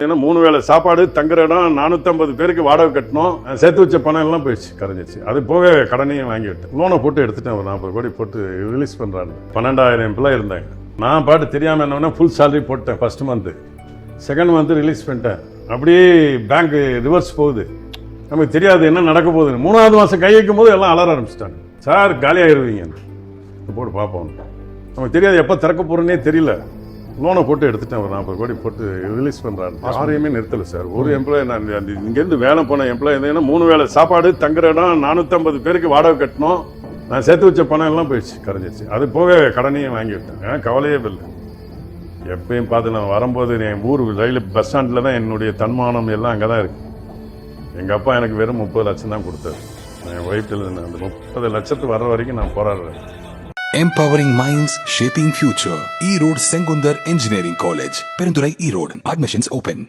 ஏன்னா 3 வேளை சாப்பாடு தங்குற இடம் 450 பேருக்கு வாடகை கட்டணும். சேர்த்து வச்ச பணம் எல்லாம் போயிடுச்சு, கரைஞ்சிச்சு. அது போக கடனையும் வாங்கி விட்டேன். லோனை போட்டு எடுத்துட்டேன். ஒரு 40 கோடி போட்டு ரிலீஸ் பண்ணுறாங்க. 12,000 எம்ப்ளாய் இருந்தாங்க. நான் பாட்டு தெரியாமல் என்னன்னா ஃபுல் சேலரி போட்டேன். First month, second month release பண்ணிட்டேன். அப்படியே பேங்க் ரிவர்ஸ் போகுது. நமக்கு தெரியாது என்ன நடக்க போகுதுன்னு. 3வது மாதம் கை வைக்கும் போது எல்லாம் அலற ஆரம்பிச்சிட்டாங்க. சார் காலியாகிடுவீங்க போட்டு பார்ப்போம். நமக்கு தெரியாது எப்போ திறக்க போகிறேன்னே தெரியல. லோனை போட்டு எடுத்துட்டேன். ஒரு 40 கோடி போட்டு ரிலீஸ் பண்ணுறாரு. யாரையுமே நிறுத்தலை சார். ஒரு எம்ப்ளாய் நான் இங்கேருந்து வேலை போன எம்ப்ளாய் இருந்தேன்னா 3 வேளை சாப்பாடு தங்குற இடம் 450 பேருக்கு வாடகை கட்டணும். நான் சேர்த்து வச்ச பணம் எல்லாம் போயிடுச்சு, கரைஞ்சிச்சு. அது போக கடனையும் வாங்கி விட்டேன். கவலையே இல்லை. எப்பயும் பார்த்து நான் வரும்போது என் ஊர் ரயில் பஸ் ஸ்டாண்டில் தான் என்னுடைய தன்மானம் எல்லாம் அங்கே தான் இருக்குது. எங்கள் அப்பா எனக்கு வெறும் 30 லட்சம் தான் கொடுத்தாரு. என் ஒய்ஃப்டில் அந்த 30 லட்சத்து வர்ற வரைக்கும் நான் போராடுறேன். Empowering minds, shaping future. E-Road Sengundar Engineering College, Perundurai, E-Road. Admissions open.